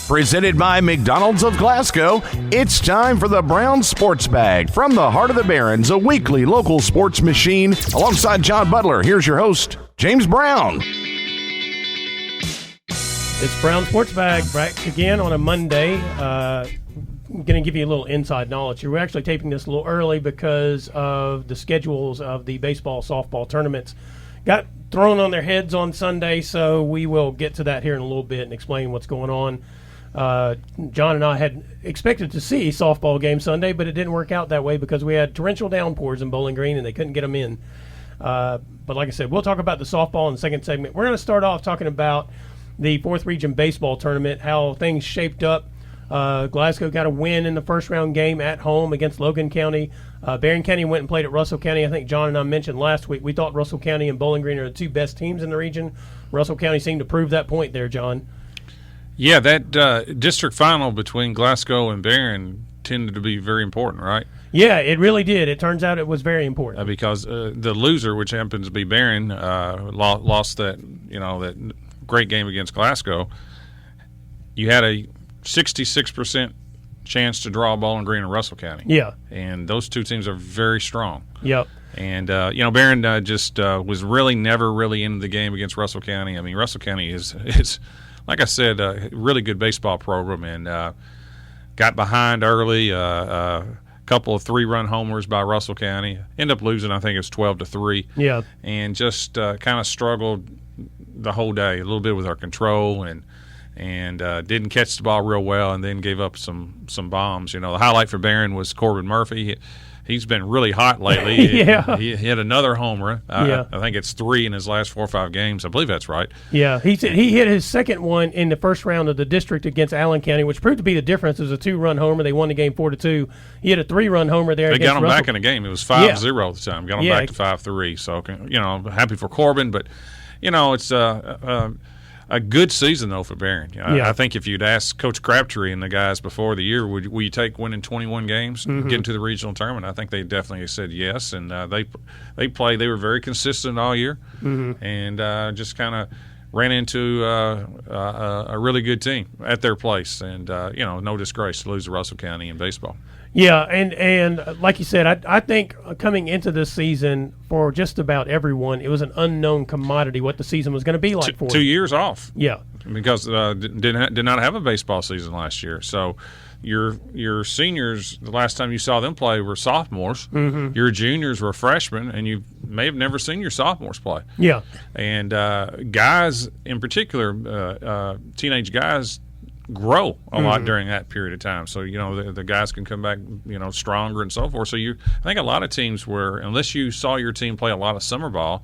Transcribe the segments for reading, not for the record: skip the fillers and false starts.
Presented by McDonald's of Glasgow, it's time for the Brown Sports Bag from the heart of the Barrens, a weekly local sports machine. Alongside John Butler, here's your host, James Brown. It's Brown Sports Bag back again on a Monday. I'm going to give you a little inside knowledge here. We're actually taping this a little early because of the schedules of the baseball, softball tournaments. Got thrown on their heads on Sunday, so we will get to that here in a little bit and explain what's going on. John and I had expected to see softball game Sunday, but it didn't work out that way because we had torrential downpours in Bowling Green and they couldn't get them in. But like I said, we'll talk about the softball in the second segment. We're going to start off talking about the 4th Region Baseball Tournament, how things shaped up. Glasgow got a win in the first round game at home against Logan County. Barron County went and played at Russell County. I think John and I mentioned last week we thought Russell County and Bowling Green are the two best teams in the region. Russell County seemed to prove that point there, John. Yeah, that district final between Glasgow and Barron tended to be very important, right? Yeah, it really did. It turns out it was very important because the loser, which happens to be Barron, lost that that great game against Glasgow. You had a 66% chance to draw Bowling Green and Russell County. Yeah, and those two teams are very strong. Yep. And Barron just was never really into the game against Russell County. I mean, Russell County is like I said, a really good baseball program, and got behind early. A couple of 3-run homers by Russell County. Ended up losing, I think it's 12-3. Yeah, and just kind of struggled the whole day a little bit with our control and didn't catch the ball real well, and then gave up some bombs. The highlight for Barron was Corbin Murphy. He's been really hot lately. Yeah. He hit another homer. Yeah. I think it's 3 in his last 4 or 5 games. I believe that's right. Yeah, he hit his second one in the first round of the district against Allen County, which proved to be the difference. It was a 2-run homer. They won the game 4-2. He hit a 3-run homer there. They got him Russell. Back in the game. It was 5-0 at the time. Got him back to 5-3. So I'm happy for Corbin, but it's a good season, though, for Barron. I think if you'd asked Coach Crabtree and the guys before the year, will you take winning 21 games, getting to the regional tournament? I think they definitely said yes, and they were very consistent all year, and just kind of ran into a really good team at their place, and no disgrace to lose to Russell County in baseball. Yeah, and like you said, I think coming into this season for just about everyone, it was an unknown commodity what the season was going to be like for 2 years off. Yeah, because did not have a baseball season last year. So your seniors, the last time you saw them play were sophomores. Your juniors were freshmen, and you may have never seen your sophomores play. Yeah, and guys in particular, teenage guys, grow a lot during that period of time. So, the guys can come back, stronger and so forth. So I think a lot of teams were, unless you saw your team play a lot of summer ball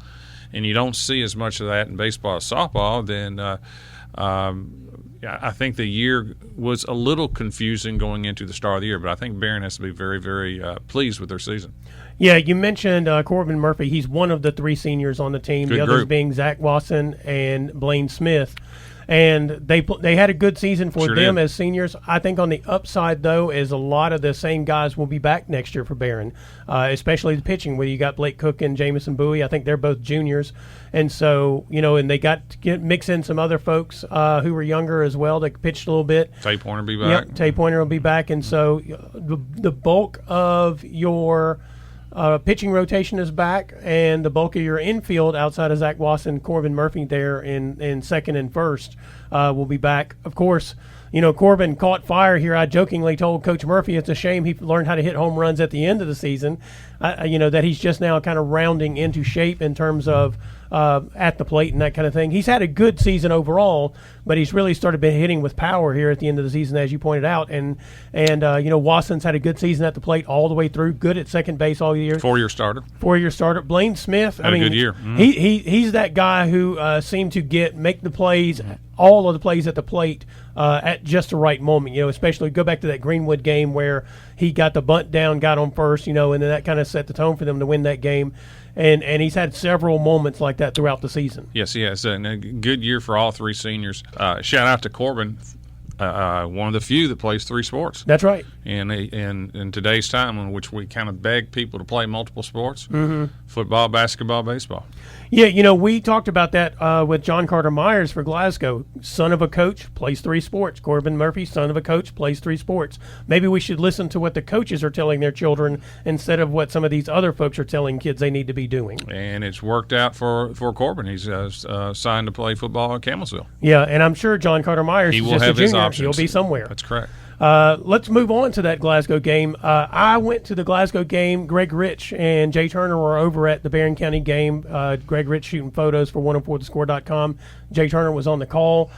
and you don't see as much of that in baseball as softball, then I think the year was a little confusing going into the start of the year. But I think Barron has to be very, very pleased with their season. Yeah, you mentioned Corbin Murphy. He's one of the 3 seniors on the team. Good the others group. being Zach Wasson and Blaine Smith. And they had a good season for them as seniors. I think on the upside, though, is a lot of the same guys will be back next year for Barron, especially the pitching, where you got Blake Cook and Jamison Bowie. I think they're both juniors. And so, and they got to mix in some other folks who were younger as well that pitched a little bit. Tay Pointer will be back. Yep, Tay Pointer will be back. And so the bulk of your pitching rotation is back, and the bulk of your infield outside of Zach Wasson, Corbin Murphy there in second and first will be back. Of course, Corbin caught fire here. I jokingly told Coach Murphy it's a shame he learned how to hit home runs at the end of the season, that he's just now kind of rounding into shape in terms of at the plate and that kind of thing. He's had a good season overall, but he's really started been hitting with power here at the end of the season, as you pointed out. And Wasson's had a good season at the plate all the way through, good at second base all year. 4-year starter. 4-year starter. Blaine Smith, had a good year. He's that guy who seemed to make the plays, all of the plays at the plate at just the right moment. Especially go back to that Greenwood game where he got the bunt down, got on first, and then that kind of set the tone for them to win that game. And he's had several moments like that throughout the season. Yes, he has. And a good year for all 3 seniors. Shout out to Corbin, one of the few that plays 3 sports. That's right. And in today's time in which we kind of beg people to play multiple sports, football, basketball, baseball. Yeah, we talked about that with John Carter Myers for Glasgow. Son of a coach, plays 3 sports. Corbin Murphy, son of a coach, plays 3 sports. Maybe we should listen to what the coaches are telling their children instead of what some of these other folks are telling kids they need to be doing. And it's worked out for Corbin. He's signed to play football at Campbellsville. Yeah, and I'm sure John Carter Myers is just a junior. His options. He'll be somewhere. That's correct. Let's move on to that Glasgow game. I went to the Glasgow game. Greg Rich and Jay Turner were over at the Barron County game. Greg Rich shooting photos for 104thescore.com. Jay Turner was on the call.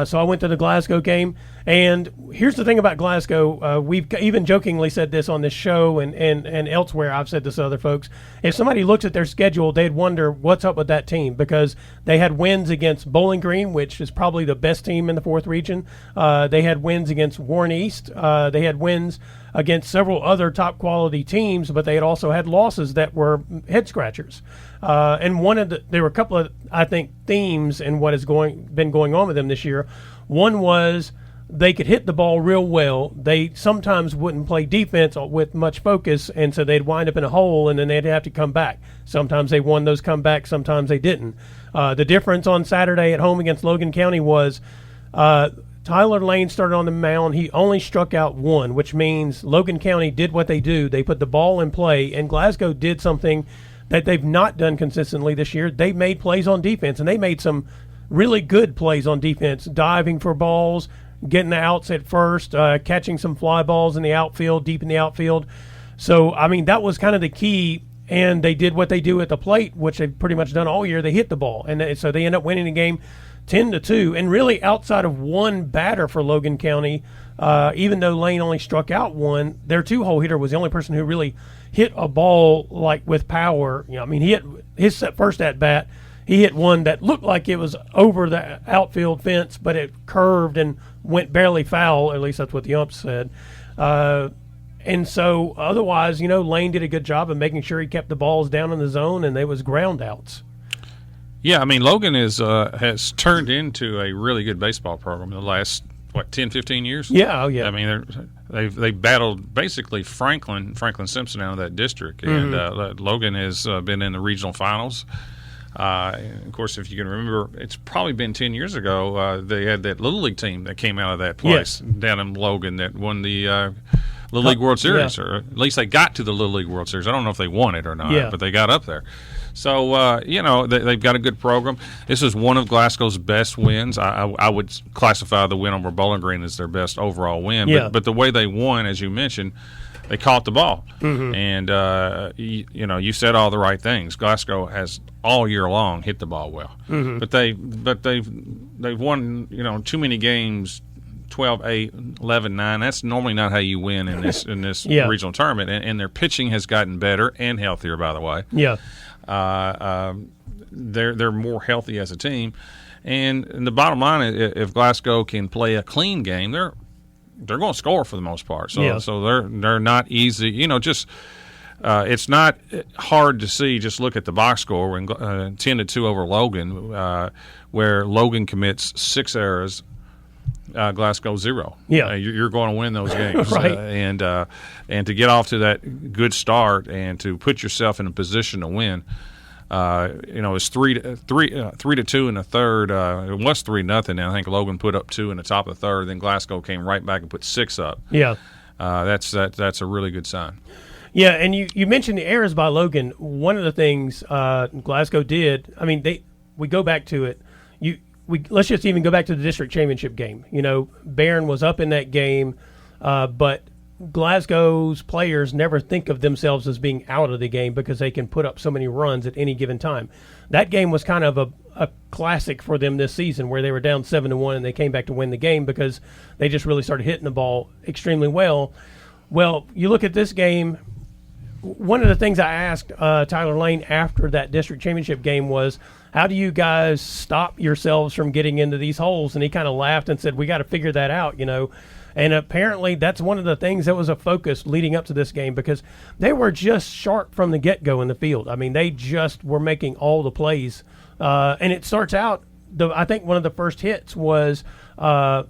So I went to the Glasgow game. And here's the thing about Glasgow. We've even jokingly said this on this show and elsewhere. I've said this to other folks. If somebody looks at their schedule, they'd wonder what's up with that team, because they had wins against Bowling Green, which is probably the best team in the 4th region. They had wins against Warren East. They had wins against several other top quality teams, but they had also had losses that were head scratchers. And there were a couple of, I think, themes in what has been going on with them this year. One was they could hit the ball real well. They sometimes wouldn't play defense with much focus, and so they'd wind up in a hole, and then they'd have to come back. Sometimes they won those comebacks, sometimes they didn't. The difference on Saturday at home against Logan County was Tyler Lane started on the mound. He only struck out 1, which means Logan County did what they do. They put the ball in play, and Glasgow did something that they've not done consistently this year. They made plays on defense, and they made some really good plays on defense, diving for balls, getting the outs at first, catching some fly balls in the outfield, deep in the outfield. So, I mean, that was kind of the key, and they did what they do at the plate, which they've pretty much done all year. They hit the ball, and so they end up winning the game 10-2. And really, outside of one batter for Logan County, even though Lane only struck out 1, their 2-hole hitter was the only person who really hit a ball like with power. I mean, he hit his first at bat. He hit one that looked like it was over the outfield fence, but it curved and went barely foul. At least that's what the umps said. And so otherwise, Lane did a good job of making sure he kept the balls down in the zone, and they was ground outs. Yeah, I mean, Logan has turned into a really good baseball program in the last, 10, 15 years? Yeah, oh yeah. I mean, they've battled basically Franklin Simpson out of that district, and Logan has been in the regional finals. Of course, if you can remember, it's probably been 10 years ago, they had that Little League team that came out of that place down in Logan that won the Little League World Series, or at least they got to the Little League World Series. I don't know if they won it or not, but they got up there. So, they've got a good program. This is one of Glasgow's best wins. I would classify the win over Bowling Green as their best overall win. Yeah. But the way they won, as you mentioned, they caught the ball. Mm-hmm. And, you said all the right things. Glasgow has all year long hit the ball well. Mm-hmm. But they've won, too many games, 12-8, 11-9. That's normally not how you win in this regional tournament. And their pitching has gotten better and healthier, by the way. Yeah. They're more healthy as a team. And the bottom line is, if Glasgow can play a clean game, they're going to score for the most part. So they're not easy. It's not hard to see. Just look at the box score when 10-2 over Logan, where Logan commits 6 errors, Glasgow 0. Yeah, you're going to win those games, right? And to get off to that good start and to put yourself in a position to win. It's 3-2 in the third. It was 3-0. And I think Logan put up 2 in the top of the third. Then Glasgow came right back and put 6 up. Yeah, that's a really good sign. Yeah, and you mentioned the errors by Logan. One of the things Glasgow did. I mean, we go back to it. Let's just even go back to the district championship game. Barron was up in that game, but Glasgow's players never think of themselves as being out of the game because they can put up so many runs at any given time. That game was kind of a classic for them this season, where they were down 7-1 and they came back to win the game because they just really started hitting the ball extremely well. Well, you look at this game. One of the things I asked Tyler Lane after that district championship game was, how do you guys stop yourselves from getting into these holes? And he kind of laughed and said, we got to figure that out, And apparently that's one of the things that was a focus leading up to this game, because they were just sharp from the get-go in the field. I mean, they just were making all the plays. And it starts out, I think one of the first hits was down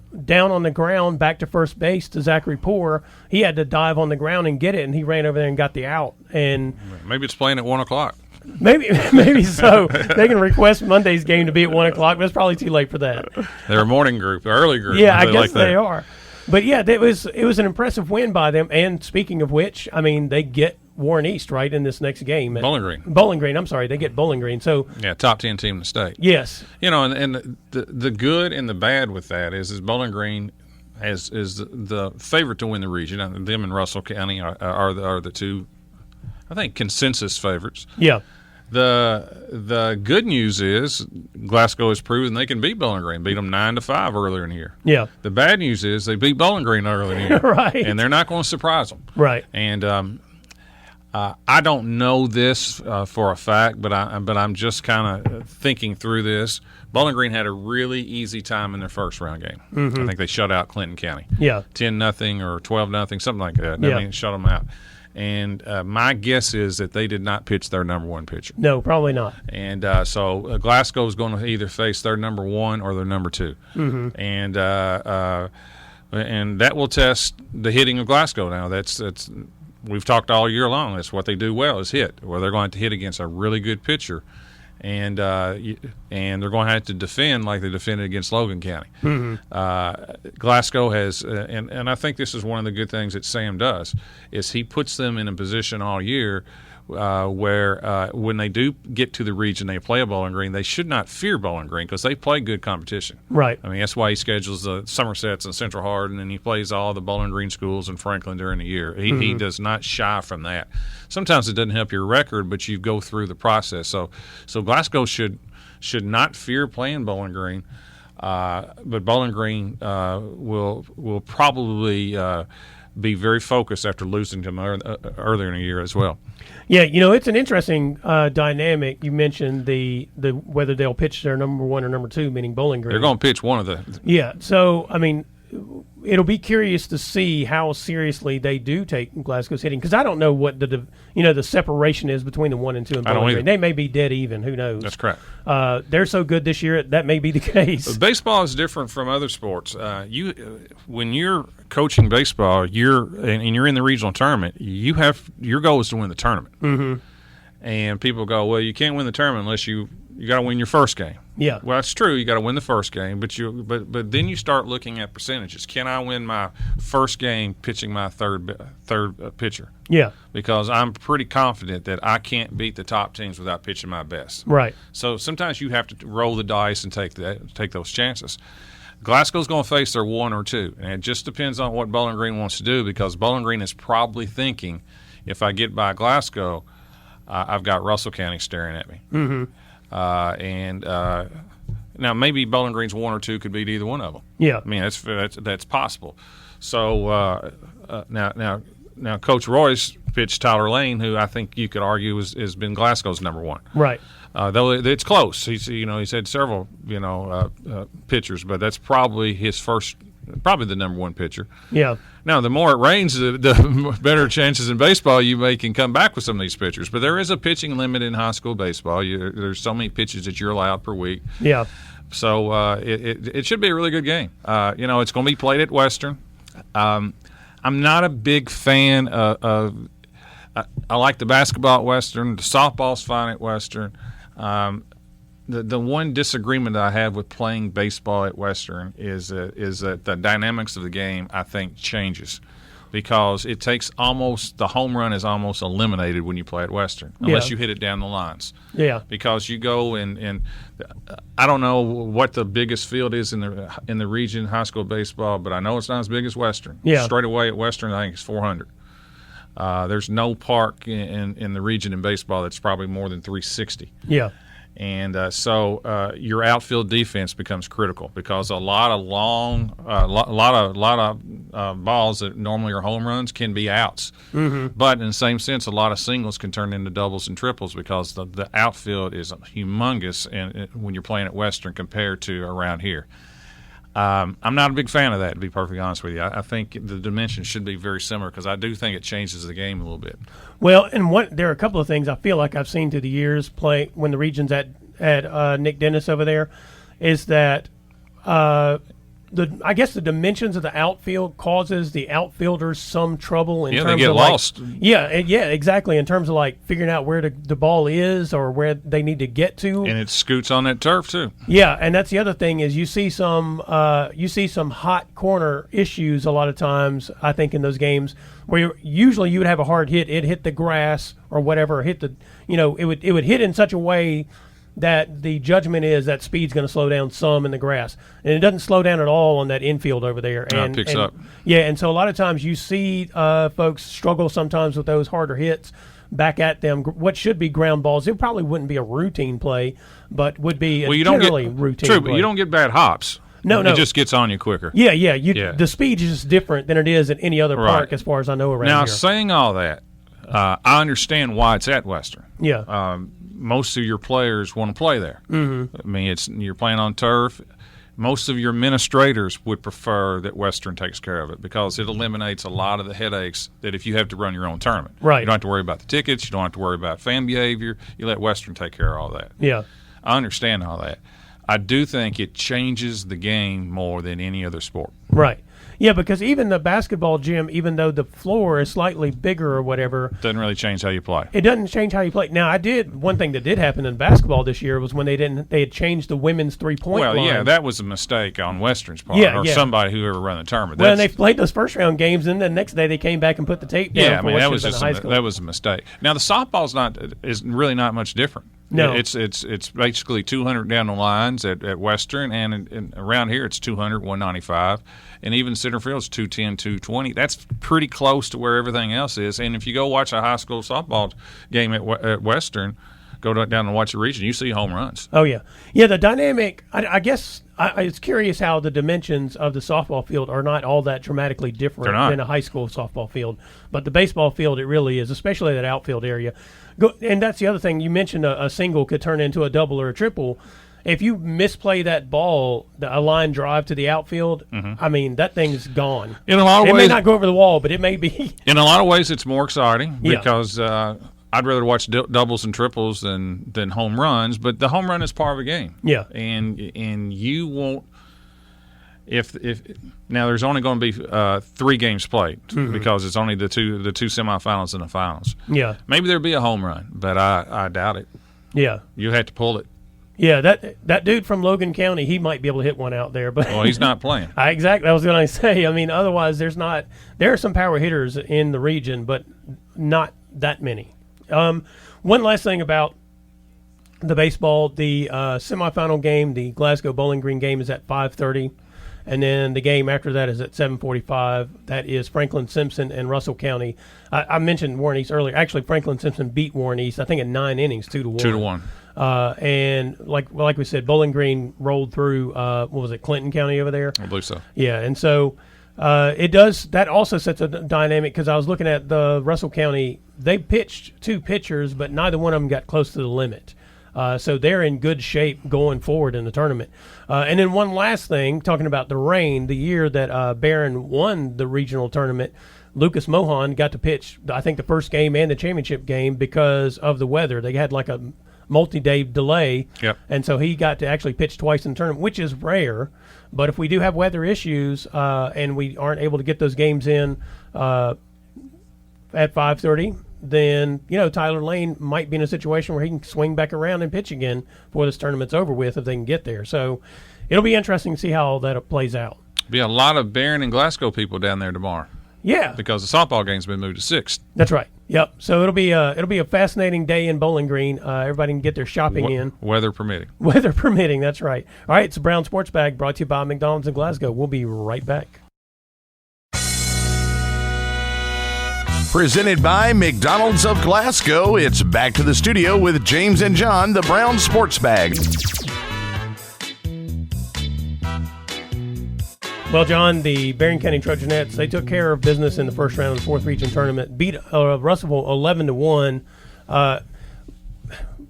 on the ground, back to first base to Zachary Poore. He had to dive on the ground and get it, and he ran over there and got the out. And maybe it's playing at 1 o'clock. Maybe so. They can request Monday's game to be at 1 o'clock, but it's probably too late for that. They're a morning group, early group. Yeah, I guess they are. But yeah, it was an impressive win by them. And speaking of which, I mean, they get Warren East right in this next game. Bowling Green. I'm sorry, they get Bowling Green. So yeah, top 10 team in the state. Yes. And the good and the bad with that is Bowling Green is the favorite to win the region. Them and Russell County are the two, I think, consensus favorites. Yeah. The good news is Glasgow has proven they can beat Bowling Green, beat them 9-5 earlier in the year. Yeah. The bad news is they beat Bowling Green earlier in the year, right? And they're not going to surprise them, right? And I don't know this for a fact, but I'm just kind of thinking through this. Bowling Green had a really easy time in their first round game. Mm-hmm. I think they shut out Clinton County. Yeah, 10-0 or 12-0, something like that. Yeah. I mean, shut them out. And my guess is that they did not pitch their number one pitcher. No, probably not. And so Glasgow is going to either face their number one or their number two. Mm-hmm. And that will test the hitting of Glasgow. Now that's we've talked all year long. That's what they do well is hit. Where they're going to hit against a really good pitcher. And they're going to have to defend like they defended against Logan County. Mm-hmm. Glasgow has, and I think this is one of the good things that Sam does, is he puts them in a position all year where when they do get to the region, they play a Bowling Green. They should not fear Bowling Green because they play good competition. Right. I mean, that's why he schedules the Somersets and Central Hardin, and he plays all the Bowling Green schools in Franklin during the year. He does not shy from that. Sometimes it doesn't help your record, but you go through the process. So Glasgow should not fear playing Bowling Green, but Bowling Green will probably be very focused after losing to them earlier in the year as well. Yeah, it's an interesting dynamic. You mentioned the whether they'll pitch their number one or number two, meaning Bowling Green. They're going to pitch one of the. Yeah, so I mean, it'll be curious to see how seriously they do take Glasgow's hitting, because I don't know what the separation is between the 1 and 2 and Bowling Green. They may be dead even. Who knows? That's correct. They're so good this year that may be the case. Baseball is different from other sports. When you're coaching baseball, and you're in the regional tournament, your goal is to win the tournament. Mm-hmm. And people go, well, you can't win the tournament unless you got to win your first game. Yeah. Well, that's true. You got to win the first game, but then you start looking at percentages. Can I win my first game pitching my third pitcher? Yeah. Because I'm pretty confident that I can't beat the top teams without pitching my best. Right. So sometimes you have to roll the dice and take those chances. Glasgow's going to face their 1 or 2, and it just depends on what Bowling Green wants to do, because Bowling Green is probably thinking, if I get by Glasgow, I've got Russell County staring at me. Mm-hmm. Now maybe Bowling Green's 1 or 2 could beat either one of them. Yeah, I mean that's possible. So now Coach Royce pitched Tyler Lane, who I think you could argue has been Glasgow's number one. Right. Though it's close. He's had several pitchers, but that's probably probably the number one pitcher. Yeah. Now, the more it rains, the better chances in baseball you can come back with some of these pitchers. But there is a pitching limit in high school baseball. There's so many pitches that you're allowed per week. Yeah. So it should be a really good game. It's going to be played at Western. I'm not a big fan of I like the basketball at Western. The softball's fine at Western. The one disagreement that I have with playing baseball at Western is that the dynamics of the game, I think, changes, because it takes the home run is almost eliminated when you play at Western, unless you hit it down the lines. Yeah. Because you go and I don't know what the biggest field is in the region high school baseball, but I know it's not as big as Western. Yeah. Straight away at Western, I think it's 400. There's no park in the region in baseball that's probably more than 360. Yeah. And so your outfield defense becomes critical, because a lot of balls that normally are home runs can be outs. Mm-hmm. But in the same sense, a lot of singles can turn into doubles and triples, because the outfield is humongous when you're playing at Western compared to around here. I'm not a big fan of that, to be perfectly honest with you. I think the dimensions should be very similar, because I do think it changes the game a little bit. Well, and there are a couple of things I feel like I've seen through the years play when the region's at Nick Dennis over there, is that I guess the dimensions of the outfield causes the outfielders some trouble in terms they get of lost. Yeah, exactly. In terms of like figuring out where the ball is or where they need to get to, and it scoots on that turf too. Yeah, and that's the other thing is you see some hot corner issues a lot of times. I think in those games where usually you would have a hard hit, it hit the grass or whatever, it would hit in such a way that the judgment is that speed's going to slow down some in the grass. And it doesn't slow down at all on that infield over there. It picks up. Yeah, and so a lot of times you see folks struggle sometimes with those harder hits back at them. What should be ground balls, it probably wouldn't be a routine play, but would be generally routine true, play. but you don't get bad hops. No. It just gets on you quicker. Yeah. The speed is just different than it is at any other park as far as I know around here. Now, saying all that, I understand why it's at Western. Yeah. Most of your players want to play there. Mm-hmm. I mean, you're playing on turf. Most of your administrators would prefer that Western takes care of it because it eliminates a lot of the headaches that if you have to run your own tournament. Right. You don't have to worry about the tickets. You don't have to worry about fan behavior. You let Western take care of all that. Yeah. I understand all that. I do think it changes the game more than any other sport. Right. Yeah, because even the basketball gym, even though the floor is slightly bigger or whatever, doesn't really change how you play. It doesn't change how you play. Now, one thing that did happen in basketball this year was when they had changed the women's 3-point line. Well, yeah, that was a mistake on Western's part, somebody who ever run the tournament. Well, and they played those first round games, and then the next day they came back and put the tape down. Yeah, I mean that was a mistake. Now the softball's is really not much different. No, it's basically 200 down the lines at Western, and around here it's 200, 195, and even center field's 210, 220. That's pretty close to where everything else is. And if you go watch a high school softball game at Western, go down and watch the region, you see home runs. Oh yeah. The dynamic. I guess it's curious how the dimensions of the softball field are not all that dramatically different than a high school softball field, but the baseball field it really is, especially that outfield area. And that's the other thing. You mentioned a single could turn into a double or a triple. If you misplay that ball, a line drive to the outfield, I mean, that thing's gone. In a lot of ways, it may not go over the wall, but it may be. In a lot of ways, it's more exciting because I'd rather watch doubles and triples than home runs. But the home run is part of the game. Yeah, and you won't. If now there's only going to be 3 games played because it's only the two semifinals and the finals. Yeah, maybe there'll be a home run, but I doubt it. Yeah, you have to pull it. Yeah, that dude from Logan County, he might be able to hit one out there, but he's not playing. Exactly, I was going to say. I mean, otherwise, there are some power hitters in the region, but not that many. One last thing about the baseball, the semifinal game, the Glasgow Bowling Green game is at 5:30. And then the game after that is at 7:45. That is Franklin Simpson and Russell County. I mentioned Warren East earlier. Actually, Franklin Simpson beat Warren East, I think, in 9 innings, 2-1. 2-1. And like we said, Bowling Green rolled through. What was it, Clinton County over there? I believe so. Yeah, and so it does. That also sets a dynamic because I was looking at the Russell County. They pitched 2 pitchers, but neither one of them got close to the limit. So they're in good shape going forward in the tournament. And then one last thing, talking about the rain, the year that Barron won the regional tournament, Lucas Mohan got to pitch, I think, the first game and the championship game because of the weather. They had like a multi-day delay, and so he got to actually pitch twice in the tournament, which is rare. But if we do have weather issues and we aren't able to get those games in at 5:30, then Tyler Lane might be in a situation where he can swing back around and pitch again before this tournament's over with if they can get there. So it'll be interesting to see how all that plays out. Be a lot of Barron and Glasgow people down there tomorrow. Yeah, because the softball game's been moved to 6th. That's right. Yep. So it'll be a fascinating day in Bowling Green. Everybody can get their shopping in, weather permitting. Weather permitting. That's right. All right. It's a Brown Sports Bag brought to you by McDonald's in Glasgow. We'll be right back. Presented by McDonald's of Glasgow, it's back to the studio with James and John, the Brown Sports Bag. Well, John, the Barron County Trojanettes, they took care of business in the first round of the 4th region tournament, beat Russellville 11-1.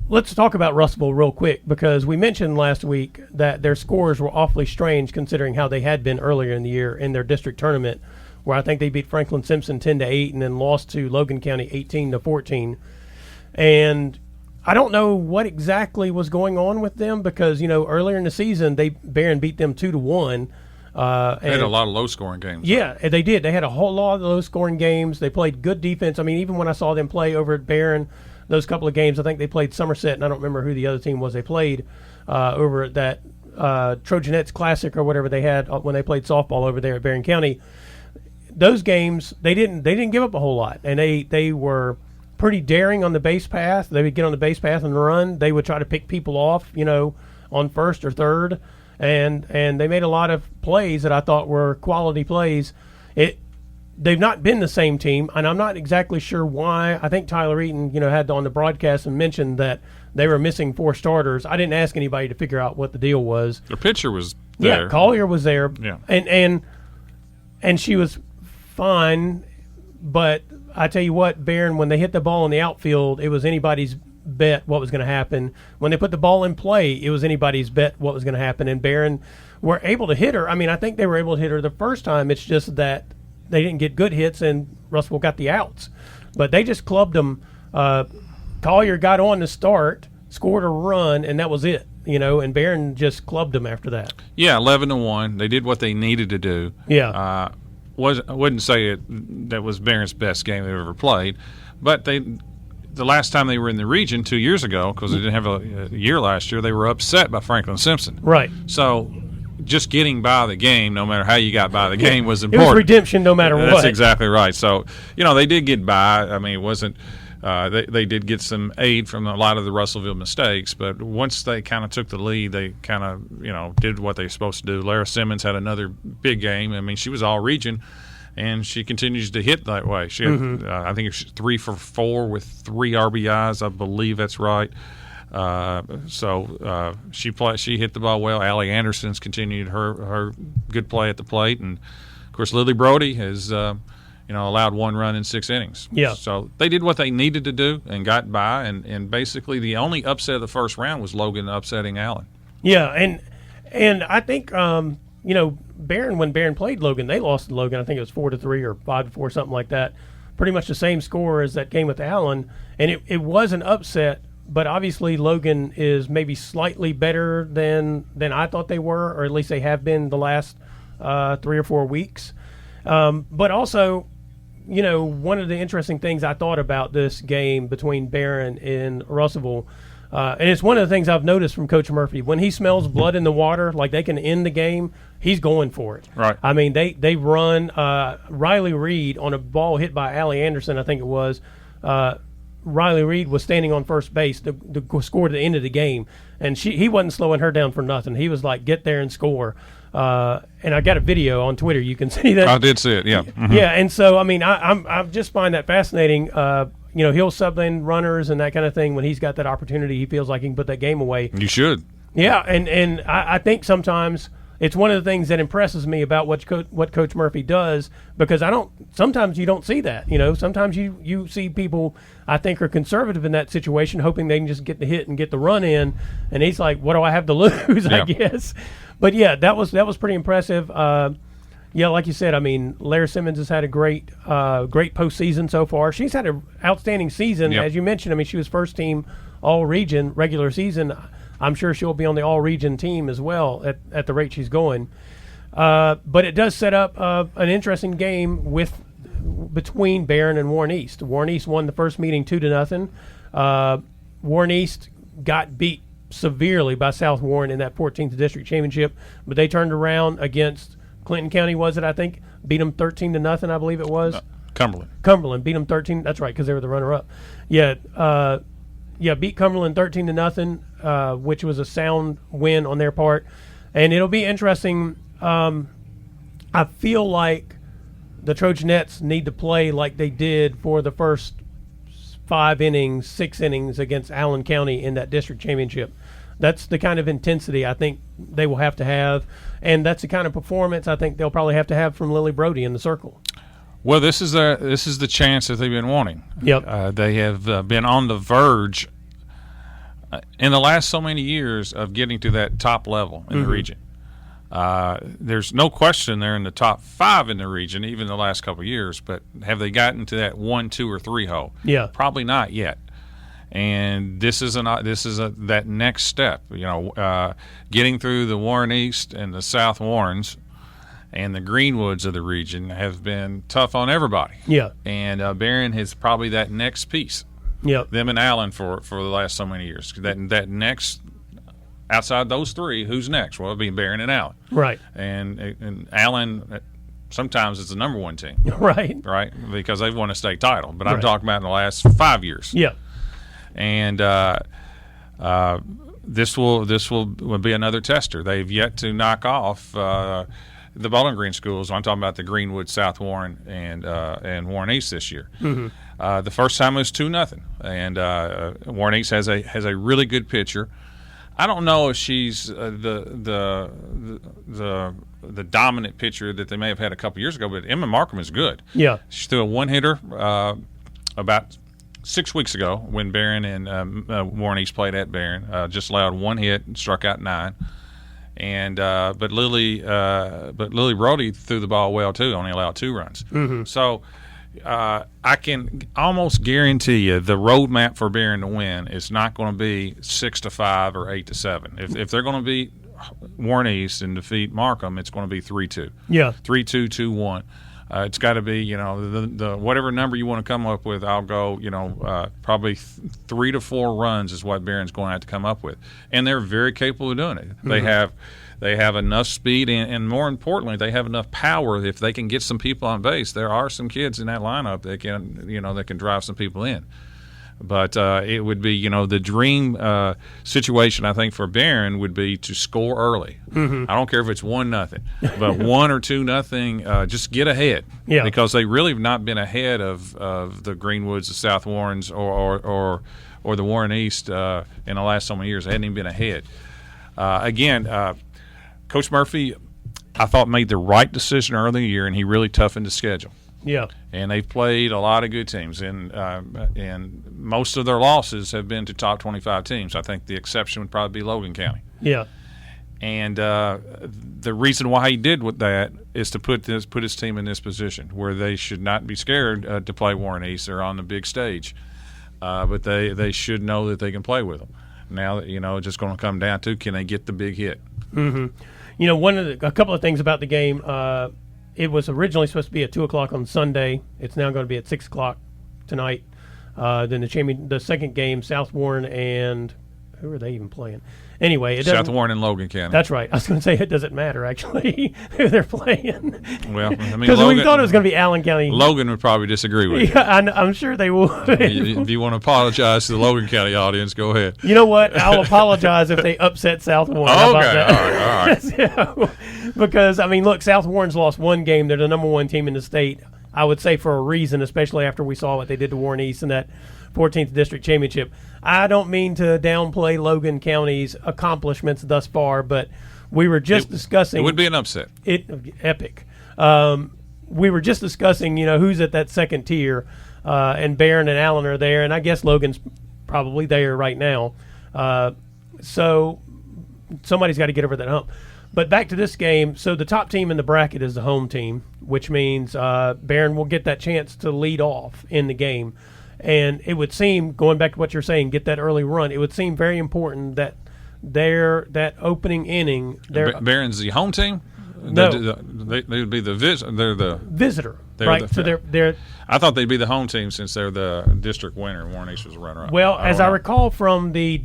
Let's talk about Russellville real quick because we mentioned last week that their scores were awfully strange considering how they had been earlier in the year in their district tournament, where I think they beat Franklin Simpson 10-8 and then lost to Logan County 18-14. And I don't know what exactly was going on with them because, earlier in the season, Barron beat them 2-1. They had a lot of low-scoring games. Yeah, they did. They had a whole lot of low-scoring games. They played good defense. I mean, even when I saw them play over at Barron, those couple of games, I think they played Somerset, and I don't remember who the other team was they played over at that Trojanettes Classic or whatever they had when they played softball over there at Barron County. Those games, they didn't give up a whole lot, and they were pretty daring on the base path. They would get on the base path and run. They would try to pick people off, on first or third, and they made a lot of plays that I thought were quality plays. They've not been the same team, and I'm not exactly sure why. I think Tyler Eaton, had on the broadcast and mentioned that they were missing 4 starters. I didn't ask anybody to figure out what the deal was. The pitcher was there. Yeah, Collier was there. Yeah, and she was fine, but I tell you what, Barron, when they hit the ball in the outfield, it was anybody's bet what was going to happen. When they put the ball in play, it was anybody's bet what was going to happen. And Barron were able to hit her. I mean, I think they were able to hit her the first time. It's just that they didn't get good hits, and Russell got the outs. But they just clubbed them. Collier got on to start, scored a run, and that was it. And Barron just clubbed them after that. Yeah, 11-1. They did what they needed to do. Yeah. I wouldn't say that was Barron's best game they've ever played, but the last time they were in the region 2 years ago, because they didn't have a year last year, they were upset by Franklin Simpson. Right. So just getting by the game, no matter how you got by the game, was important. It was redemption no matter what. That's exactly right. So, they did get by. I mean, it wasn't they did get some aid from a lot of the Russellville mistakes, but once they kind of took the lead, they kind of, did what they were supposed to do. Lara Simmons had another big game. I mean, she was all region, and she continues to hit that way. She had, I think it's 3 for 4 with 3 RBIs. I believe that's right. She hit the ball well. Allie Anderson's continued her good play at the plate, and of course Lily Brody has allowed 1 run in 6 innings. Yeah. So they did what they needed to do and got by, and basically the only upset of the first round was Logan upsetting Allen. Yeah, and I think Barron, when Barron played Logan, they lost to Logan. I think it was 4-3 or 5-4, something like that. Pretty much the same score as that game with Allen, and it was an upset. But obviously Logan is maybe slightly better than I thought they were, or at least they have been the last 3 or 4 weeks. But also, one of the interesting things I thought about this game between Barron and Russellville, and it's one of the things I've noticed from Coach Murphy, when he smells blood in the water, like they can end the game, he's going for it. Right. I mean, they run Riley Reed on a ball hit by Allie Anderson, I think it was. Riley Reed was standing on first base to score at the end of the game, and he wasn't slowing her down for nothing. He was like, get there and score. And I got a video on Twitter. You can see that. I did see it, yeah. Mm-hmm. Yeah, and so, I mean, I just find that fascinating. He'll sub in runners and that kind of thing when he's got that opportunity. He feels like he can put that game away. You should. Yeah, and I think sometimes it's one of the things that impresses me about what Coach Murphy does, because sometimes you don't see that. Sometimes you see people I think are conservative in that situation, hoping they can just get the hit and get the run in, and he's like, what do I have to lose, I guess. But yeah, that was pretty impressive. Yeah, like you said, I mean, Lara Simmons has had a great postseason so far. She's had an outstanding season, as you mentioned. I mean, she was first team all-region regular season. I'm sure she'll be on the all-region team as well at the rate she's going. But it does set up an interesting game between Barron and Warren East. Warren East won the first meeting 2-0. Warren East got beat severely by South Warren in that 14th district championship, but they turned around against Clinton County, was it, I think? Beat them 13-0, I believe it was. Cumberland beat them 13. That's right, because they were the runner-up. Beat Cumberland 13-0, which was a sound win on their part. And it'll be interesting. I feel like the Trojanettes need to play like they did for the first 6 innings against Allen County in that district championship. That's the kind of intensity I think they will have to have, and that's the kind of performance I think they'll probably have to have from Lily Brody in the circle. Well, this is the chance that they've been wanting. Yep. They have been on the verge in the last so many years of getting to that top level in the region. There's no question they're in the top 5 in the region, even the last couple of years. But have they gotten to that 1, 2, or 3 hole? Yeah, probably not yet. And this is that next step. Getting through the Warren East and the South Warrens and the Greenwoods of the region have been tough on everybody. Yeah. And Barron is probably that next piece. Yep. Them and Allen for the last so many years. That next, outside those three, who's next? Well, it'll be Barron and Allen. Right. And Allen sometimes it's the number one team. Right. Right? Because they've won a state title. But I'm Right. talking about in the last 5 years. Yeah. And this will be another tester. They've yet to knock off the Bowling Green schools. I'm talking about the Greenwood, South Warren, and Warren East this year. Mm-hmm. The first time it was 2-0, and Warren East has a really good pitcher. I don't know if she's the dominant pitcher that they may have had a couple years ago, but Emma Markham is good. Yeah, she threw a one-hitter about 6 weeks ago when Barron and Warren East played at Barron. Just allowed one hit and struck out 9. And but Lily Brody threw the ball well too. Only allowed 2 runs. Mm-hmm. So I can almost guarantee you the roadmap for Barron to win is not going to be 6-5 or 8-7. If they're going to beat Warren East and defeat Markham, it's going to be 3-2. Yeah, 3-2, 2-1. It's got to be, the whatever number you want to come up with. I'll go, probably 3 to 4 runs is what Barron's going to have to come up with, and they're very capable of doing it. Mm-hmm. They have enough speed, and more importantly, they have enough power. If they can get some people on base, there are some kids in that lineup that can drive some people in. But it would be, the dream situation, I think, for Barron would be to score early. Mm-hmm. I don't care if it's 1-0, but 1 or 2-0, just get ahead. Yeah. Because they really have not been ahead of the Greenwoods, the South Warrens, or the Warren East in the last so many years. They hadn't even been ahead. Again, Coach Murphy, I thought, made the right decision early in the year, and he really toughened the schedule. Yeah, and they've played a lot of good teams, and most of their losses have been to top 25 teams. I think the exception would probably be Logan County. Yeah, and the reason why he did with that is to put his team in this position where they should not be scared to play Warren East. They're on the big stage, but they should know that they can play with them. Now that it's just going to come down to, can they get the big hit? Mm-hmm. A couple of things about the game. It was originally supposed to be at 2:00 on Sunday. It's now going to be at 6:00 tonight. Then the second game, South Warren and who are they even playing? Anyway, South Warren and Logan County. That's right. I was going to say it doesn't matter actually who they're playing. Well, because we thought it was going to be Allen County. Logan would probably disagree with you. Yeah, I'm sure they would. If you want to apologize to the Logan County audience, go ahead. You know what? I'll apologize if they upset South Warren. Okay, about that. all right. Because look, South Warren's lost one game. They're the number 1 team in the state. I would say for a reason, especially after we saw what they did to Warren East in that 14th District Championship. I don't mean to downplay Logan County's accomplishments thus far, but we were just discussing. It would be an upset. Epic. We were just discussing, who's at that second tier, and Barron and Allen are there, and I guess Logan's probably there right now. So somebody's got to get over that hump. But back to this game, so the top team in the bracket is the home team, which means Barron will get that chance to lead off in the game. And it would seem, going back to what you're saying, get that early run, it would seem very important that that opening inning. Barron's the home team? No. They would be the visitor. They're the visitor, right? So they're. I thought they'd be the home team since they're the district winner and Warren East was a runner-up. Well, as I recall from the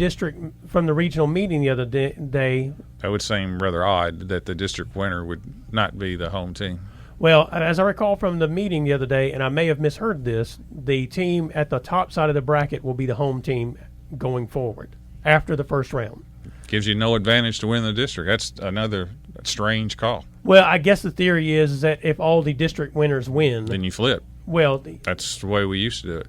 regional meeting the other day. That would seem rather odd that the district winner would not be the home team. Well, as I recall from the meeting the other day, and I may have misheard this, the team at the top side of the bracket will be the home team going forward after the first round. Gives you no advantage to win the district. That's another strange call. Well, I guess the theory is that if all the district winners win, then you flip. Well, that's the way we used to do it.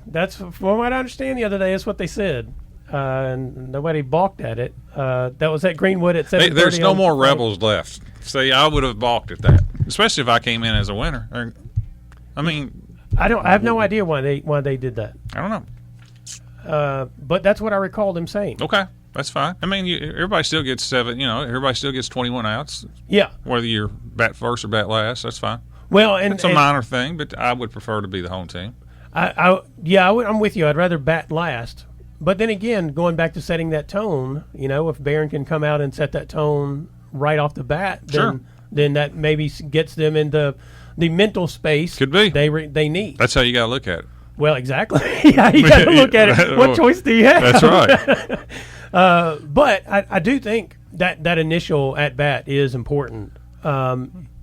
That's from what I understand the other day. That's what they said. And nobody balked at it. That was at Greenwood at 7:30. There's no more rebels left. See, I would have balked at that, especially if I came in as a winner. I have no idea why they did that. I don't know. But that's what I recall them saying. Okay, that's fine. Everybody still gets 7. Everybody still gets 21 outs. Yeah. Whether you're bat first or bat last, that's fine. Well, it's a minor thing, but I would prefer to be the home team. I'm with you. I'd rather bat last But then again, going back to setting that tone, if Barron can come out and set that tone right off the bat, then that maybe gets them into the mental space Could be. they need. That's how you got to look at it. Well, exactly. Yeah, you got to look at it. What choice do you have? That's right. But I do think that initial at bat is important.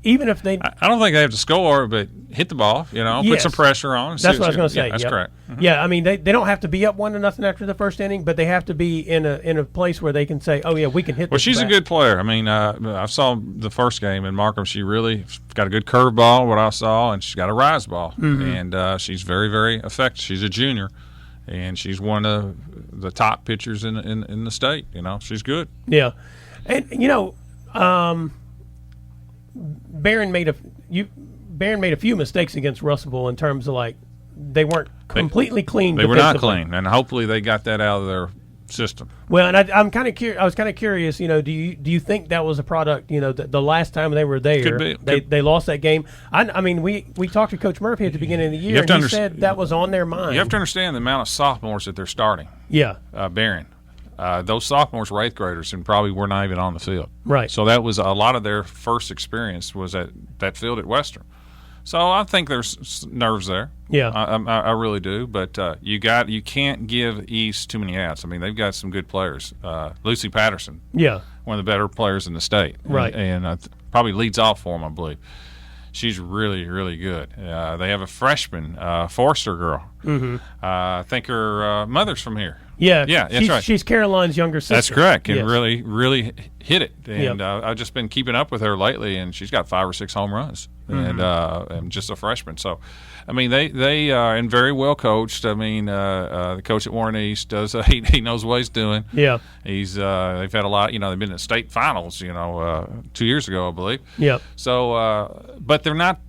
Even if they, I don't think they have to score, but hit the ball. Put some pressure on. That's what I was going to say. Yeah, that's correct. Mm-hmm. Yeah, I mean they don't have to be up 1-0 after the first inning, but they have to be in a place where they can say, "Oh yeah, we can hit." Well, she's a good player. I mean, I saw the first game in Markham. She really got a good curveball, what I saw, and she's got a rise ball, and she's very, very effective. She's a junior, and she's one of the top pitchers in the state. She's good. Yeah, and Barron made a few mistakes against Russellville in terms of they weren't completely clean. They were not clean, and hopefully they got that out of their system. Well, and I'm kind of curious. I was kind of curious. Do you think that was a product? The last time they were there, Could be. They lost that game. I mean, we talked to Coach Murphy at the beginning of the year, and he said that was on their mind. You have to understand the amount of sophomores that they're starting. Yeah, Barron. Those sophomores were eighth graders and probably were not even on the field. Right. So that was a lot of their first experience was at that field at Western. So I think there's nerves there. Yeah. I really do. But you can't give East too many outs. I mean, they've got some good players. Lucy Patterson. Yeah. One of the better players in the state. Right. And probably leads off for them, I believe. She's really, really good. They have a freshman, Forster girl. Mm-hmm. I think her mother's from here. Yeah, that's right. She's Caroline's younger sister. That's correct, and yes. really, really hit it. And I've just been keeping up with her lately, and she's got 5 or 6 home runs, and just a freshman. So, I mean, they are and very well coached. I mean, the coach at Warren East does he knows what he's doing. Yeah, he's they've had a lot. They've been in state finals. 2 years ago, I believe. Yeah. So, but they're not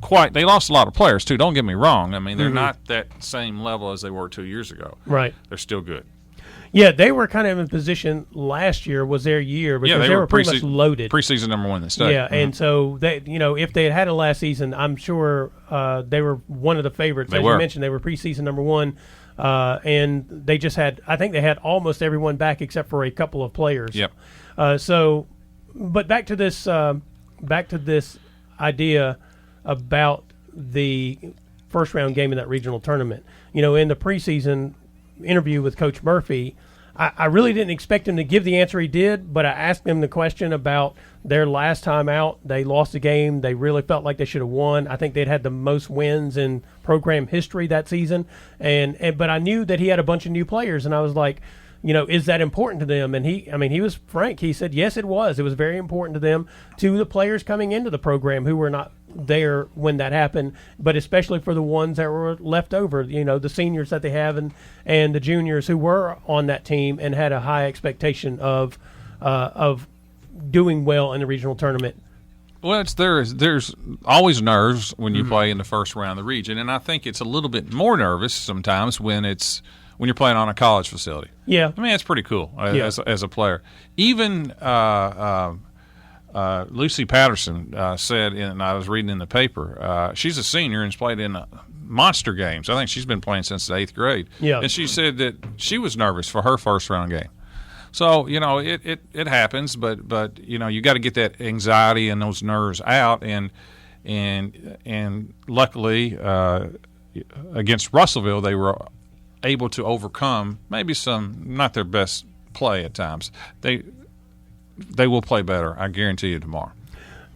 quite. They lost a lot of players too. Don't get me wrong. I mean, they're not that same level as they were 2 years ago. Right. They're still good. Yeah, they were kind of in position last year was their year because they were pretty much loaded. Preseason number 1 in the state. Yeah, and so they, if they had a last season, I'm sure they were one of the favorites. As you mentioned, they were preseason number 1, and they just had. I think they had almost everyone back except for a couple of players. Yep. But back to this idea about the first round game in that regional tournament. In the preseason interview with Coach Murphy, I really didn't expect him to give the answer he did, but I asked him the question about their last time out. They lost the game. They really felt like they should have won. I think they'd had the most wins in program history that season. But I knew that he had a bunch of new players, and I was like, is that important to them? And he was frank. He said, yes, it was. It was very important to them, to the players coming into the program who were not there when that happened, but especially for the ones that were left over, the seniors that they have and the juniors who were on that team and had a high expectation of doing well in the regional tournament. Well, there's always nerves when you play in the first round of the region, and I think it's a little bit more nervous sometimes when you're playing on a college facility. Yeah. I mean, it's pretty cool as a player. Even Lucy Patterson said, and I was reading in the paper, she's a senior and has played in monster games. I think she's been playing since the 8th grade. Yeah. And she said that she was nervous for her first round game. So, it happens, but you got to get that anxiety and those nerves out, and luckily against Russellville they were able to overcome maybe some not their best play at times. They will play better, I guarantee you, tomorrow.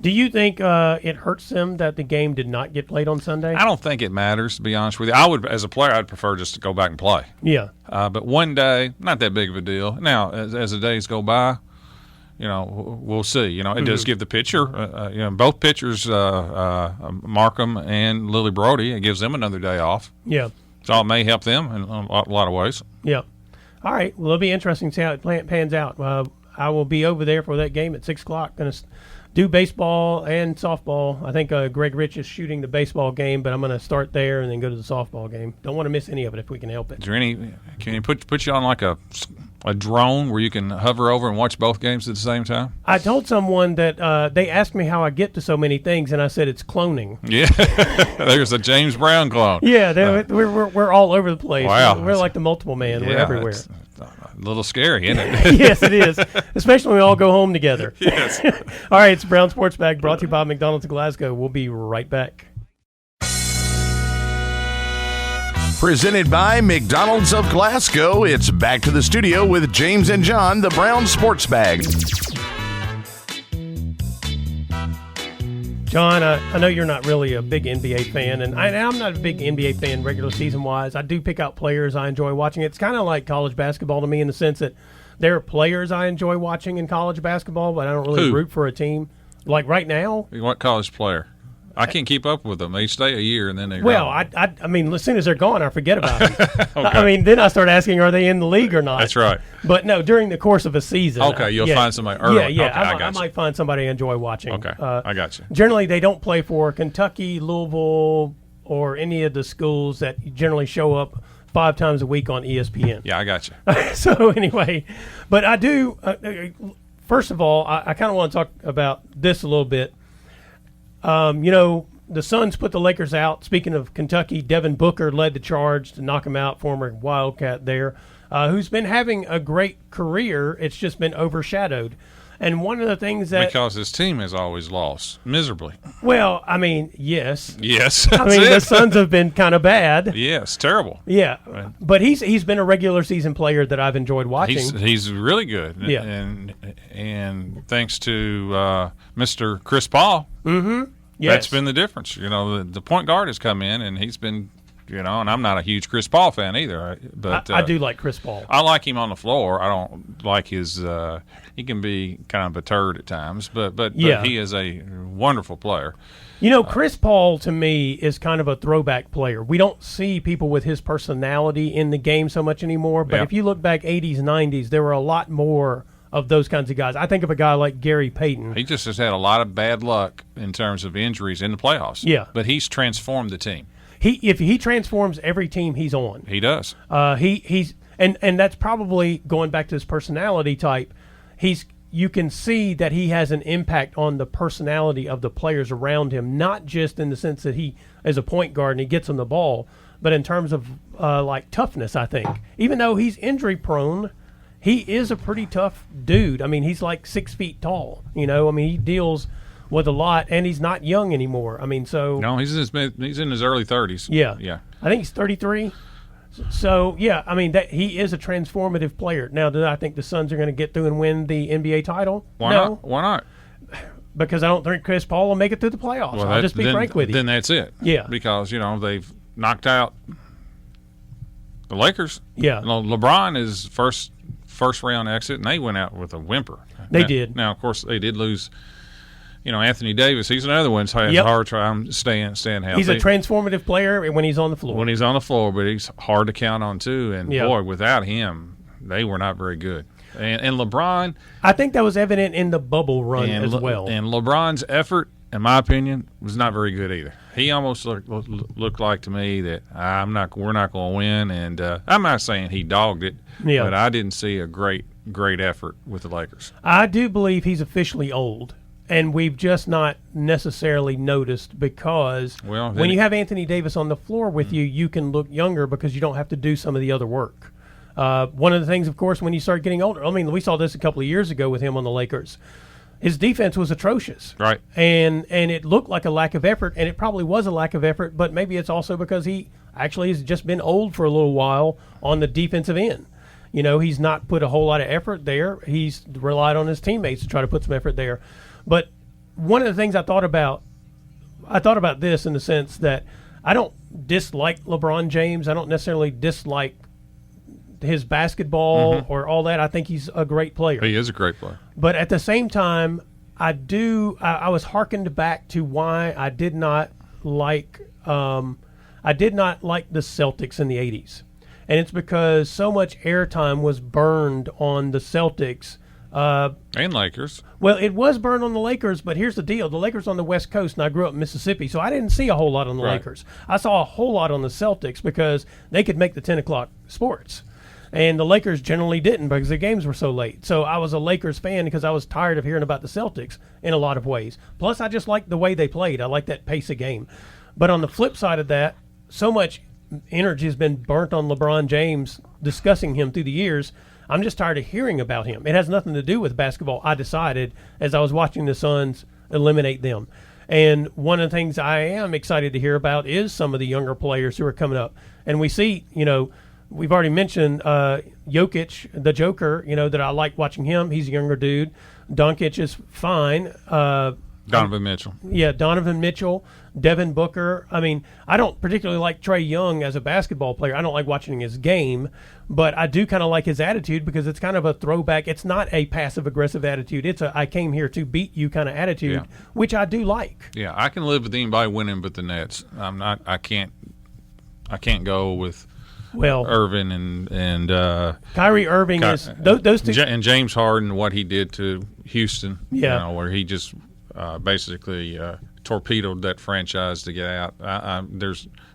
Do you think it hurts them that the game did not get played on Sunday? I don't think it matters, to be honest with you. I would, as a player, I'd prefer just to go back and play. Yeah. But one day, not that big of a deal. Now, as the days go by, we'll see. It does give the pitcher, both pitchers, Markham and Lily Brody, it gives them another day off. Yeah. So it may help them in a lot of ways. Yeah. All right. Well, it'll be interesting to see how it pans out. I will be over there for that game at 6 o'clock. Going do baseball and softball. I think Greg Rich is shooting the baseball game, but I'm going to start there and then go to the softball game. Don't want to miss any of it if we can help it. Is there any? Can you put you on like a drone where you can hover over and watch both games at the same time? I told someone that they asked me how I get to so many things, and I said it's cloning. Yeah, there's a James Brown clone. Yeah, we're all over the place. Wow, we're like the multiple man. We're everywhere. A little scary, isn't it? Yes, it is. Especially when we all go home together. Yes. All right, it's Brown Sports Bag brought to you by McDonald's of Glasgow. We'll be right back. Presented by McDonald's of Glasgow, it's back to the studio with James and John, the Brown Sports Bag. John, I know you're not really a big NBA fan, and I'm not a big NBA fan regular season-wise. I do pick out players I enjoy watching. It's kind of like college basketball to me in the sense that there are players I enjoy watching in college basketball, but I don't really root for a team. Like right now. What college player? I can't keep up with them. They stay a year and then they're gone. I mean, as soon as they're gone, I forget about them. Okay. I mean, then I start asking, are they in the league or not? That's right. But no, during the course of a season. Okay, you'll find somebody early. Yeah, okay, I might find somebody I enjoy watching. Okay, I got you. Generally, they don't play for Kentucky, Louisville, or any of the schools that generally show up 5 times a week on ESPN. Yeah, I got you. So anyway, but I do, first of all, I kind of want to talk about this a little bit. The Suns put the Lakers out. Speaking of Kentucky, Devin Booker led the charge to knock him out, former Wildcat there, who's been having a great career. It's just been overshadowed. And one of the things that... Because his team has always lost miserably. Well, I mean, yes. Yes, I mean, the Suns have been kind of bad. Yes, terrible. Yeah, but he's been a regular season player that I've enjoyed watching. He's really good. Yeah. And thanks to Mr. Chris Paul. Mm-hmm. Yes. That's been the difference. The point guard has come in, and he's been, and I'm not a huge Chris Paul fan either. But I do like Chris Paul. I like him on the floor. I don't like his he can be kind of a turd at times, but he is a wonderful player. Chris Paul, to me, is kind of a throwback player. We don't see people with his personality in the game so much anymore, but if you look back 80s, 90s, there were a lot more of those kinds of guys. I think of a guy like Gary Payton. He just has had a lot of bad luck in terms of injuries in the playoffs. Yeah. But he's transformed the team. If he transforms every team he's on. He does. He's that's probably going back to his personality type. You can see that he has an impact on the personality of the players around him, not just in the sense that he is a point guard and he gets them the ball, but in terms of like toughness, I think. Even though he's injury prone, he is a pretty tough dude. I mean, he's like 6 feet tall. He deals with a lot, and he's not young anymore. I mean, so no, he's in his early 30s. Yeah. I think he's 33. So yeah, I mean he is a transformative player. Now, do I think the Suns are going to get through and win the NBA title? Why not? Why not? Because I don't think Chris Paul will make it through the playoffs. Well, I'll just be frank with you. Then that's it. Yeah. Because they've knocked out the Lakers. Yeah. LeBron is first round exit, and they went out with a whimper. They did. Now, of course, they did lose. Anthony Davis. He's another one who has a hard time staying healthy. He's a transformative player when he's on the floor. When he's on the floor, but he's hard to count on too. And boy, without him, they were not very good. And LeBron, I think that was evident in the bubble run as well. And LeBron's effort, in my opinion, was not very good either. He almost looked like to me that we're not going to win. And I'm not saying he dogged it, but I didn't see a great effort with the Lakers. I do believe he's officially old, and we've just not necessarily noticed because when you have Anthony Davis on the floor with you, you can look younger because you don't have to do some of the other work. One of the things, of course, when you start getting older, I mean, we saw this a couple of years ago with him on the Lakers. His defense was atrocious. Right. And it looked like a lack of effort, and it probably was a lack of effort, but maybe it's also because he actually has just been old for a little while on the defensive end. He's not put a whole lot of effort there. He's relied on his teammates to try to put some effort there. But one of the things I thought about this in the sense that I don't dislike LeBron James. I don't necessarily dislike his basketball or all that. I think he's a great player. He is a great player. But at the same time, I was hearkened back to why I did not like the Celtics in the 80s. And it's because so much airtime was burned on the Celtics And Lakers. Well, it was burned on the Lakers, but here's the deal. The Lakers on the West Coast, and I grew up in Mississippi, so I didn't see a whole lot on the Lakers. I saw a whole lot on the Celtics because they could make the 10 o'clock sports. And the Lakers generally didn't because their games were so late. So I was a Lakers fan because I was tired of hearing about the Celtics in a lot of ways. Plus, I just liked the way they played. I liked that pace of game. But on the flip side of that, so much energy has been burnt on LeBron James discussing him through the years. I'm just tired of hearing about him. It has nothing to do with basketball, I decided, as I was watching the Suns eliminate them. And one of the things I am excited to hear about is some of the younger players who are coming up. And we see, we've already mentioned Jokic, the Joker, that I like watching him. He's a younger dude. Doncic is fine. Donovan Mitchell. Yeah, Donovan Mitchell, Devin Booker. I mean, I don't particularly like Trae Young as a basketball player. I don't like watching his game, but I do kind of like his attitude because it's kind of a throwback. It's not a passive-aggressive attitude. It's a I came here to beat you kind of attitude, which I do like. Yeah, I can live with anybody winning but the Nets. I can't go with Irving and Kyrie Irving is those two, and James Harden, what he did to Houston. Yeah, where he just basically torpedoed that franchise to get out.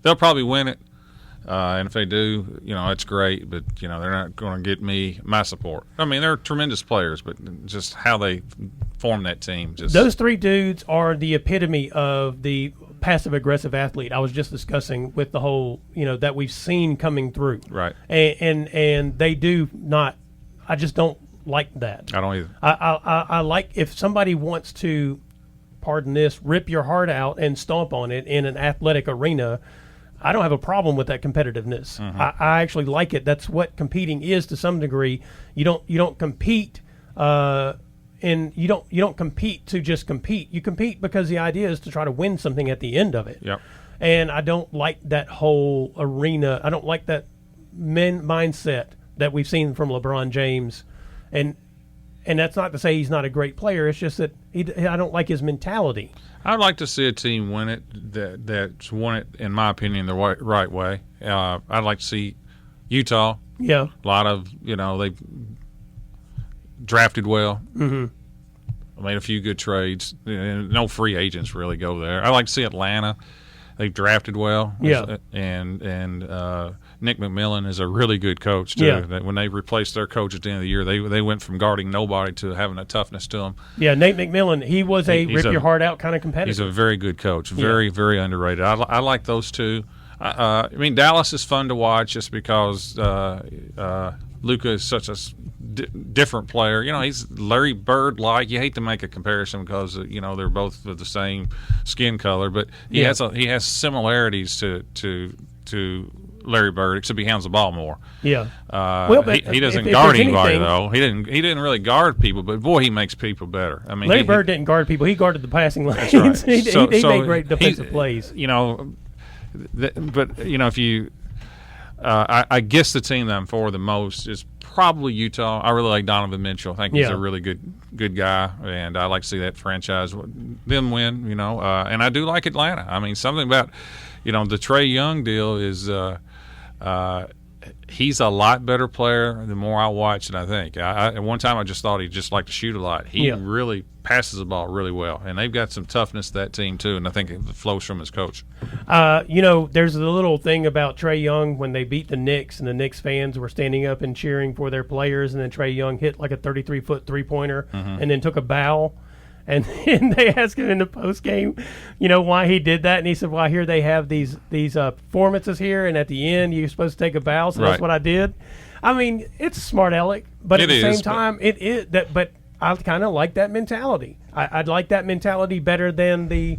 They'll probably win it, and if they do, it's great. But they're not going to get my support. I mean, they're tremendous players, but just how they form that team. Those three dudes are the epitome of the passive-aggressive athlete I was just discussing with the whole, that we've seen coming through. Right. And they do not. I just don't like that. I don't either. I like if somebody wants to, pardon this, rip your heart out and stomp on it in an athletic arena, I don't have a problem with that competitiveness. Mm-hmm. I actually like it. That's what competing is to some degree. You don't compete and you don't compete to just compete. You compete because the idea is to try to win something at the end of it. Yep. And I don't like that whole arena. I don't like that mindset that we've seen from LeBron James. And that's not to say he's not a great player. It's just that I don't like his mentality. I'd like to see a team win it that's won it, in my opinion, the right way. I'd like to see Utah. Yeah. A lot of, they've drafted well. Mm-hmm. Made a few good trades. No free agents really go there. I like to see Atlanta. They've drafted well. Yeah. And Nick McMillan is a really good coach, too. Yeah. When they replaced their coach at the end of the year, they went from guarding nobody to having a toughness to them. Yeah, Nate McMillan, he was rip-your-heart-out kind of competitor. He's a very good coach. Very, very underrated. I like those two. I mean, Dallas is fun to watch just because Luka is such a different player. He's Larry Bird-like. You hate to make a comparison because they're both of the same skin color, but he has similarities to Larry Bird, except he handles the ball more. Yeah. He doesn't guard anybody though. He didn't really guard people, but boy, he makes people better. I mean, Larry Bird didn't guard people. He guarded the passing lanes. That's right. he made great defensive plays. But if you, I guess the team that I'm for the most is probably Utah. I really like Donovan Mitchell. I think he's a really good guy, and I like to see that franchise them win. And I do like Atlanta. I mean, something about the Trae Young deal is he's a lot better player the more I watch it. I think at one time I just thought he just liked to shoot a lot. He really passes the ball really well, and they've got some toughness that team too, and I think it flows from his coach. There's a little thing about Trae Young when they beat the Knicks, and the Knicks fans were standing up and cheering for their players, and then Trae Young hit like a 33-foot three-pointer and then took a bow. And they asked him in the post game, why he did that, and he said, "Well, I hear they have these performances here, and at the end you're supposed to take a bow, so that's what I did." I mean, it's smart aleck, but at the same time, it is that. But I kind of like that mentality. I'd like that mentality better than the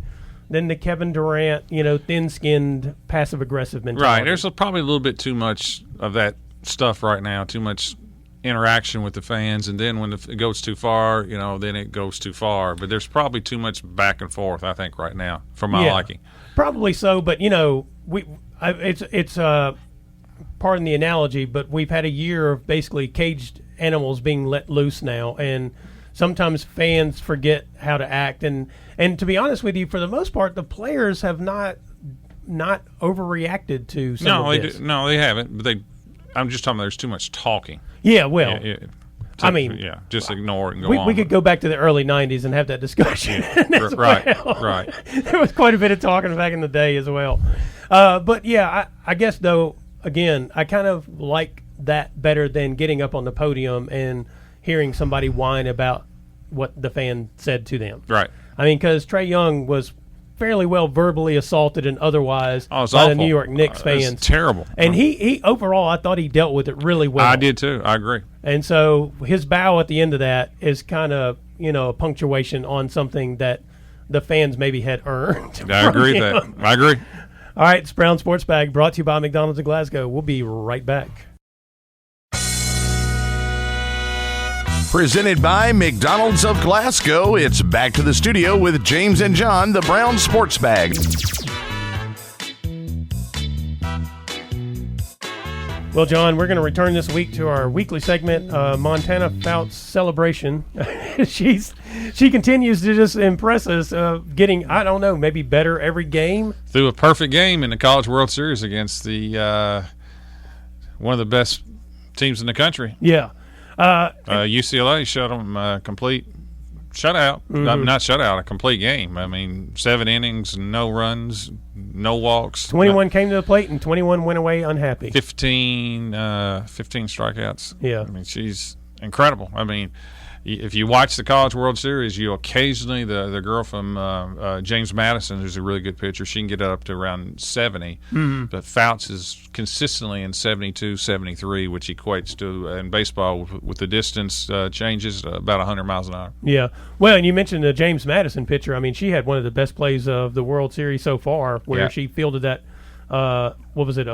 Kevin Durant, thin-skinned, passive-aggressive mentality. Right. There's probably a little bit too much of that stuff right now. Too much interaction with the fans, and then when it goes too far, then it goes too far. But there's probably too much back and forth, I think, right now, for my liking. Probably so, but it's pardon the analogy, but we've had a year of basically caged animals being let loose now, and sometimes fans forget how to act. And to be honest with you, for the most part, the players have not overreacted to some of this. No, they haven't. But I'm just talking about there's too much talking. Yeah, well, I mean, yeah, just ignore it and go on. We could go back to the early '90s and have that discussion. Right. There was quite a bit of talking back in the day as well. But yeah, I guess though, again, I kind of like that better than getting up on the podium and hearing somebody whine about what the fan said to them. Right. I mean, because Trae Young was fairly well verbally assaulted and otherwise by awful. the New York Knicks fans. It's terrible. And he overall, I thought he dealt with it really well. I did too. I agree. And so his bow at the end of that is kind of, a punctuation on something that the fans maybe had earned. I agree with that. I agree. All right, it's Brown Sports Bag brought to you by McDonald's of Glasgow. We'll be right back. Presented by McDonald's of Glasgow, it's back to the studio with James and John, the Brown Sports Bag. Well, John, we're going to return this week to our weekly segment, Montana Fouts Celebration. She continues to just impress us, getting, I don't know, maybe better every game. Threw a perfect game in the College World Series against the one of the best teams in the country. Yeah. UCLA shut them complete shutout. Not shutout, a complete game. I mean, 7 innings, no runs, no walks. 21 came to the plate and 21 went away unhappy. 15 strikeouts. Yeah. I mean, she's incredible. I mean, if you watch the College World Series, you occasionally, the girl from James Madison, who's a really good pitcher, she can get up to around 70. Mm-hmm. But Fouts is consistently in 72, 73, which equates to, in baseball, with the distance changes, about 100 miles an hour. Yeah. Well, and you mentioned the James Madison pitcher. I mean, she had one of the best plays of the World Series so far where she fielded that, a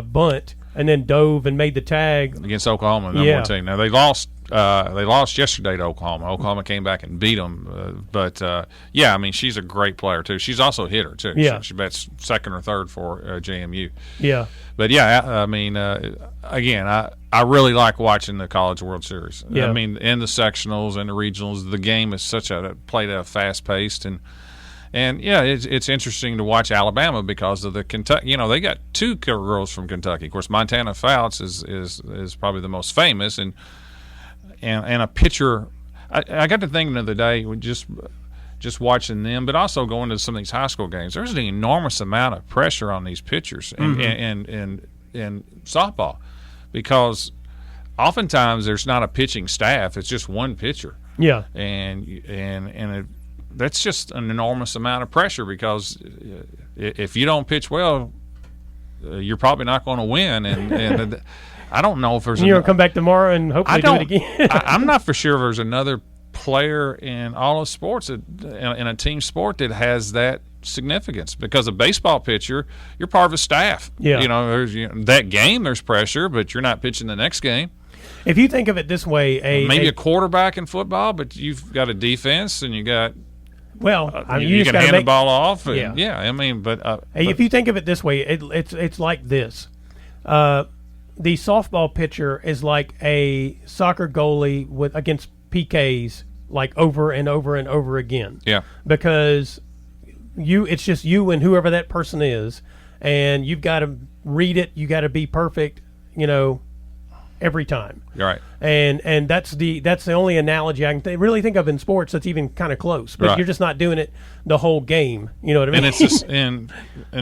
bunt, and then dove and made the tag. Against Oklahoma, number one team. Now, they lost yesterday to Oklahoma. Oklahoma came back and beat them. I mean, she's a great player, too. She's also a hitter, too. Yeah. She bats second or third for JMU. Yeah. But, I mean, again, I really like watching the College World Series. Yeah. I mean, in the sectionals and the regionals, the game is played at a fast-paced and it's interesting to watch Alabama because of the Kentucky. They got 2 girls from Kentucky. Of course, Montana Fouts is probably the most famous, and a pitcher. I got to thinking the other day, just watching them, but also going to some of these high school games. There's an enormous amount of pressure on these pitchers in softball, because oftentimes there's not a pitching staff; it's just one pitcher. Yeah, that's just an enormous amount of pressure, because if you don't pitch well, you're probably not going to win. And I don't know if there's. You're going to come back tomorrow and hopefully do it again. I'm not for sure there's another player in all of sports in a team sport that has that significance, because a baseball pitcher, you're part of a staff. Yeah. There's that game, there's pressure, but you're not pitching the next game. If you think of it this way, maybe a quarterback in football, but you've got a defense and you got. Well, you can hand the ball off. And, if you think of it this way, it's like this. The softball pitcher is like a soccer goalie against PKs, like over and over and over again. Yeah. Because it's just you and whoever that person is, and you've got to read it. You got to be perfect, every time. Right. And that's the only analogy I can really think of in sports that's even kind of close. But you're just not doing it the whole game. You know what I mean? And it's just, and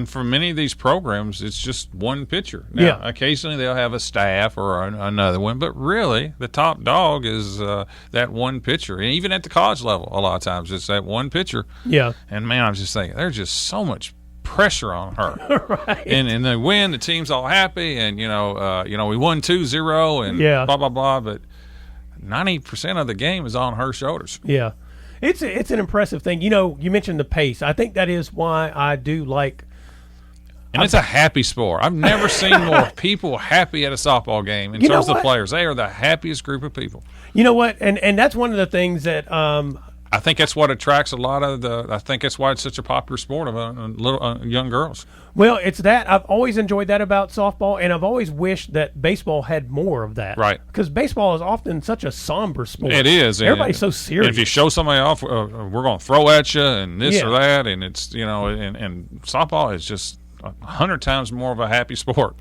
for many of these programs, it's just one pitcher. Now, occasionally they'll have a staff or another one, but really the top dog is that one pitcher. And even at the college level, a lot of times it's that one pitcher. Yeah. And man, I'm just thinking, there's just so much pressure on her. Right. And they win, the team's all happy, and we won 2-0 and blah blah blah, but 90% of the game is on her shoulders. Yeah. It's an impressive thing. You mentioned the pace. I think that is why I do like. And it's a happy sport. I've never seen more people happy at a softball game in terms of players. They are the happiest group of people. You know what? And that's one of the things that I think that's what attracts a lot of I think that's why it's such a popular sport of little young girls. Well, it's that. I've always enjoyed that about softball, and I've always wished that baseball had more of that. Right. Because baseball is often such a somber sport. It is. Everybody's so serious. And if you show somebody off, we're going to throw at you and this or that, and it's, and softball is just 100 times more of a happy sport.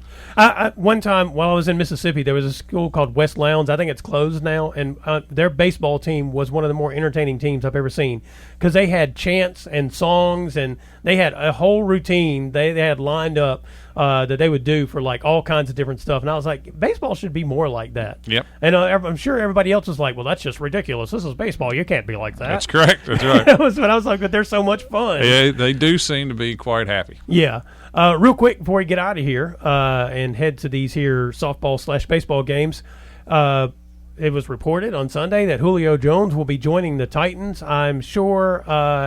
One time while I was in Mississippi, there was a school called West Lowndes. I think it's closed now, and their baseball team was one of the more entertaining teams I've ever seen because they had chants and songs, and they had a whole routine they had lined up that they would do for like all kinds of different stuff. And I was like, baseball should be more like that. Yep. And I'm sure everybody else was like, well, that's just ridiculous. This is baseball. You can't be like that. That's correct. That's right. That was when I was like, but they're so much fun. Yeah, they do seem to be quite happy. Yeah. Real quick before we get out of here and head to these here softball/baseball games, it was reported on Sunday that Julio Jones will be joining the Titans. I'm sure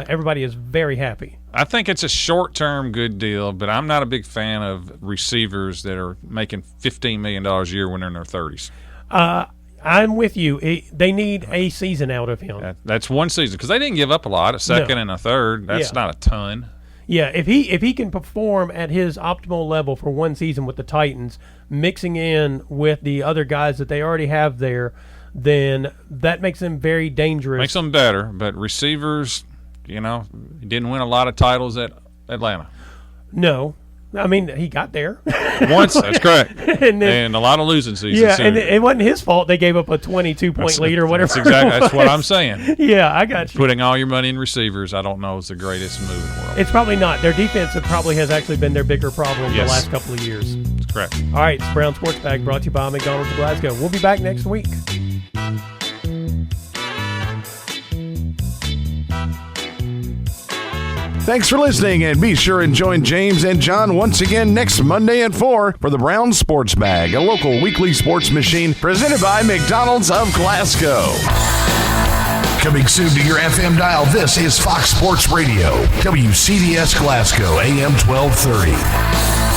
everybody is very happy. I think it's a short-term good deal, but I'm not a big fan of receivers that are making $15 million a year when they're in their 30s. I'm with you. They need a season out of him. That's one season because they didn't give up a lot, a second and a third. That's not a ton. Yeah, if he can perform at his optimal level for one season with the Titans, mixing in with the other guys that they already have there, then that makes them very dangerous. Makes them better, but receivers, he didn't win a lot of titles at Atlanta. No. I mean, he got there. Once, that's correct. and a lot of losing seasons. Yeah, and it wasn't his fault they gave up a 22-point lead or whatever. That's what I'm saying. Yeah, I got you. Putting all your money in receivers, I don't know, is the greatest move in the world. It's probably not. Their defense probably has actually been their bigger problem the last couple of years. That's correct. All right, it's Brown Sports Bag brought to you by McDonald's of Glasgow. We'll be back next week. Thanks for listening, and be sure and join James and John once again next Monday at 4 for the Brown Sports Bag, a local weekly sports machine presented by McDonald's of Glasgow. Coming soon to your FM dial, this is Fox Sports Radio, WCDS Glasgow, AM 1230.